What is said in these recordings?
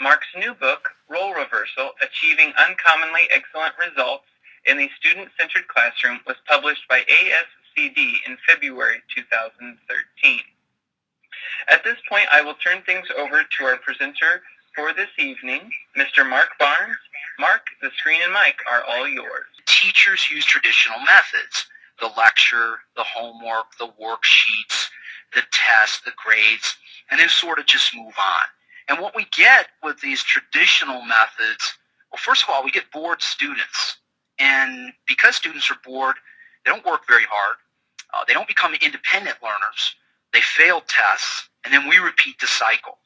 Mark's new book, Role Reversal, Achieving Uncommonly Excellent Results in the Student-Centered Classroom, was published by ASCD in February 2013. At this point, I will turn things over to our presenter for this evening, Mr. Mark Barnes. Mark, the screen and mic are all yours. Teachers use traditional methods: the lecture, the homework, the worksheets, the tests, the grades, and then sort of just move on. And what we get with these traditional methods, well, first of all, we get bored students. And because students are bored, they don't work very hard. They don't become independent learners. They fail tests, and then we repeat the cycle.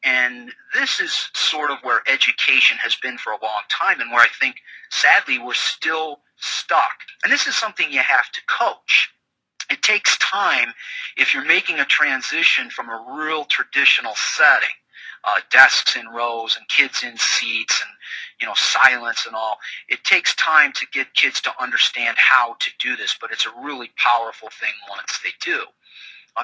And this is sort of where education has been for a long time, and where I think, sadly, we're still stuck. And this is something you have to coach. It takes time if you're making a transition from a real traditional setting, desks in rows and kids in seats and silence and all. It takes time to get kids to understand how to do this, but it's a really powerful thing once they do.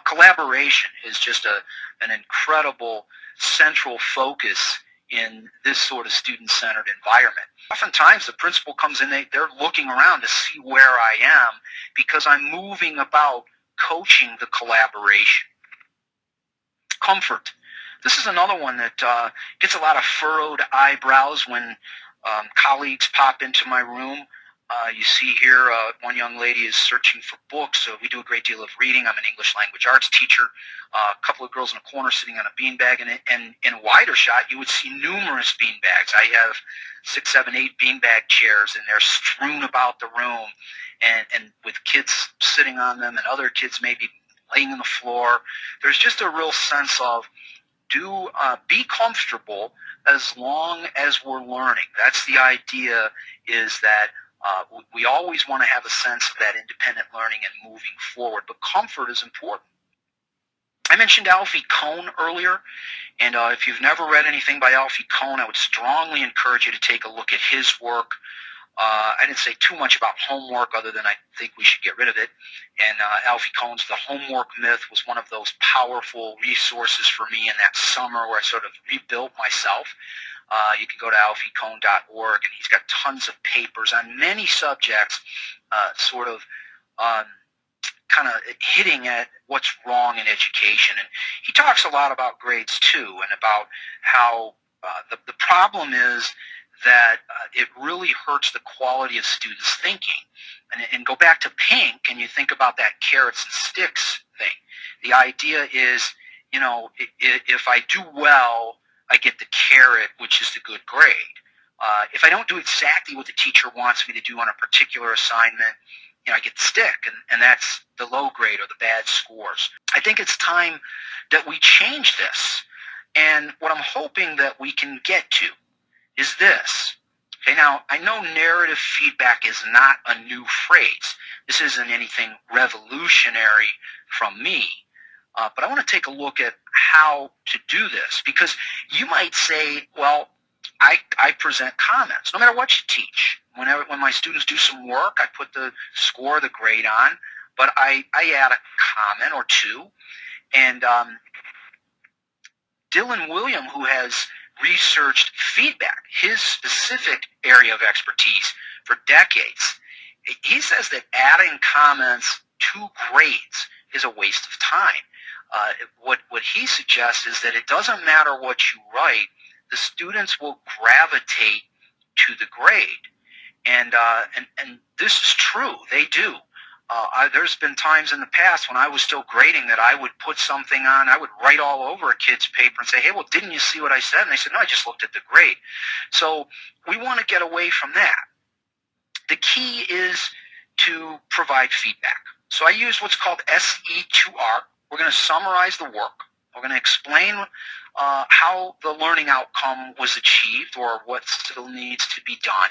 Collaboration is just an incredible central focus in this sort of student-centered environment. Oftentimes the principal comes in, they're looking around to see where I am because I'm moving about coaching the collaboration. Comfort. This is another one that gets a lot of furrowed eyebrows when colleagues pop into my room. You see here one young lady is searching for books. So we do a great deal of reading. I'm an English language arts teacher. A couple of girls in a corner sitting on a beanbag. And in a wider shot, you would see numerous beanbags. I have 6, 7, 8 beanbag chairs, and they're strewn about the room, and with kids sitting on them and other kids maybe laying on the floor. There's just a real sense of be comfortable as long as we're learning. That's the idea, is that we always want to have a sense of that independent learning and moving forward, but comfort is important. I mentioned Alfie Kohn earlier, and if you've never read anything by Alfie Kohn, I would strongly encourage you to take a look at his work. I didn't say too much about homework other than I think we should get rid of it. And Alfie Kohn's The Homework Myth was one of those powerful resources for me in that summer where I sort of rebuilt myself. You can go to alfiekohn.org, and he's got tons of papers on many subjects, kind of hitting at what's wrong in education. And he talks a lot about grades too, and about how the problem is that it really hurts the quality of students' thinking. And go back to Pink, and you think about that carrots and sticks thing. The idea is, if I do well, I get the carrot, which is the good grade. If I don't do exactly what the teacher wants me to do on a particular assignment, I get the stick, and that's the low grade or the bad scores. I think it's time that we change this. And what I'm hoping that we can get to is this. Okay, now, I know narrative feedback is not a new phrase. This isn't anything revolutionary from me. But I want to take a look at how to do this, because you might say, well, I present comments no matter what you teach. When my students do some work, I put the score, the grade on, but I add a comment or two. And Dylan William, who has researched feedback, his specific area of expertise for decades, he says that adding comments to grades is a waste of time. What he suggests is that it doesn't matter what you write, the students will gravitate to the grade. And this is true, they do. There's been times in the past when I was still grading that I would put something on, I would write all over a kid's paper and say, hey, well, didn't you see what I said? And they said, no, I just looked at the grade. So we want to get away from that. The key is to provide feedback. So I use what's called SE2R. We're going to summarize the work. We're going to explain how the learning outcome was achieved or what still needs to be done.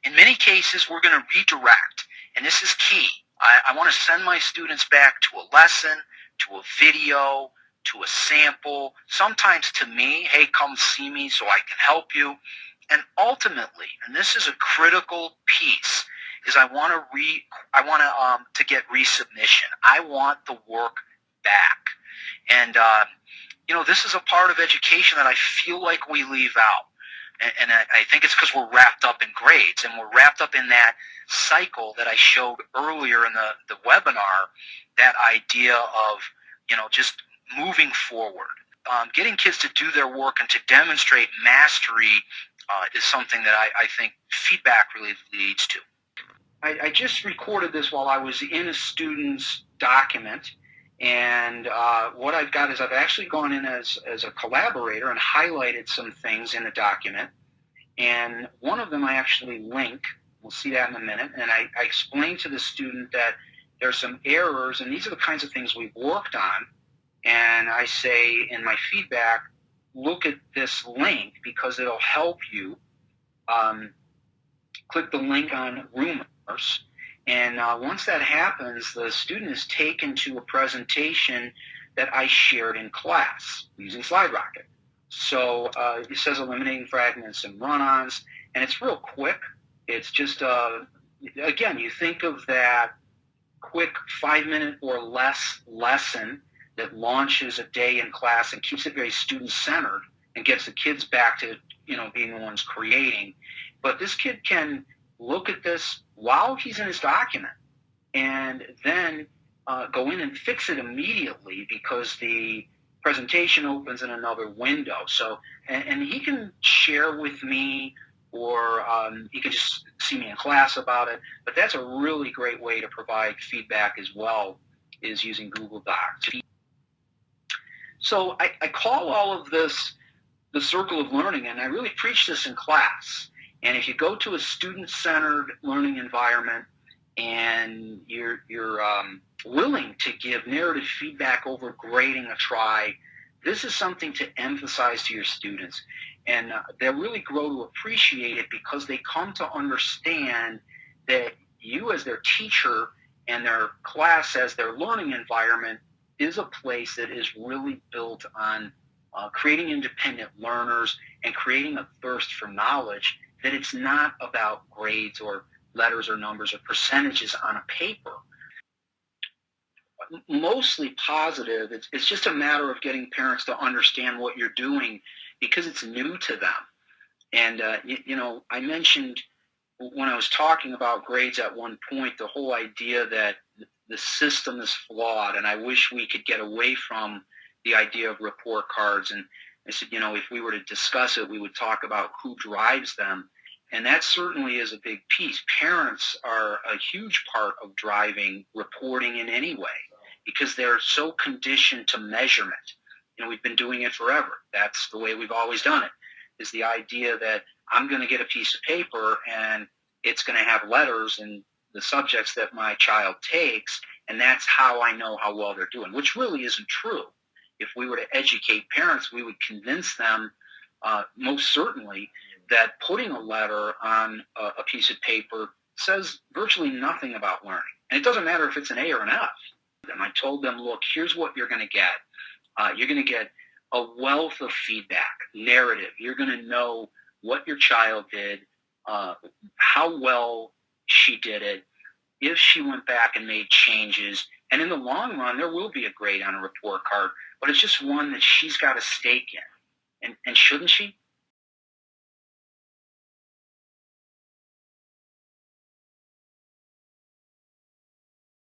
In many cases, we're going to redirect, and this is key. I want to send my students back to a lesson, to a video, to a sample, sometimes to me, hey, come see me so I can help you. And ultimately, and this is a critical piece, is I want to get resubmission. I want the work back. And this is a part of education that I feel like we leave out. And I think it's because we're wrapped up in grades, and we're wrapped up in that cycle that I showed earlier in the webinar, that idea of, just moving forward. Getting kids to do their work and to demonstrate mastery is something that I think feedback really leads to. I just recorded this while I was in a student's document, and what I've got is I've actually gone in as a collaborator and highlighted some things in the document, and one of them I actually link. We'll see that in a minute, and I explain to the student that there's some errors, and these are the kinds of things we've worked on, and I say in my feedback, look at this link because it'll help you. Click the link on rumors, and once that happens, the student is taken to a presentation that I shared in class using SlideRocket. So it says eliminating fragments and run-ons, and it's real quick. It's just, again, you think of that quick 5-minute or less lesson that launches a day in class and keeps it very student-centered and gets the kids back to, being the ones creating. But this kid can look at this while he's in his document and then go in and fix it immediately because the presentation opens in another window. So, and he can share with me, or he can just see me in class about it. But that's a really great way to provide feedback as well, is using Google Docs. So I call all of this the circle of learning, and I really preach this in class. And if you go to a student-centered learning environment and you're willing to give narrative feedback over grading a try, this is something to emphasize to your students. And they'll really grow to appreciate it because they come to understand that you as their teacher and their class as their learning environment is a place that is really built on creating independent learners and creating a thirst for knowledge, that it's not about grades or letters or numbers or percentages on a paper. Mostly positive. It's just a matter of getting parents to understand what you're doing because it's new to them. And, I mentioned when I was talking about grades at one point, the whole idea that the system is flawed, and I wish we could get away from the idea of report cards. And I said, if we were to discuss it, we would talk about who drives them. And that certainly is a big piece. Parents are a huge part of driving reporting in any way because they're so conditioned to measurement. We've been doing it forever. That's the way we've always done it, is the idea that I'm going to get a piece of paper and it's going to have letters and the subjects that my child takes, and that's how I know how well they're doing, which really isn't true. If we were to educate parents, we would convince them most certainly that putting a letter on a piece of paper says virtually nothing about learning. And it doesn't matter if it's an A or an F. And I told them, look, here's what you're going to get. You're going to get a wealth of feedback, narrative. You're going to know what your child did, how well she did it, if she went back and made changes. And in the long run, there will be a grade on a report card, but it's just one that she's got a stake in. And shouldn't she?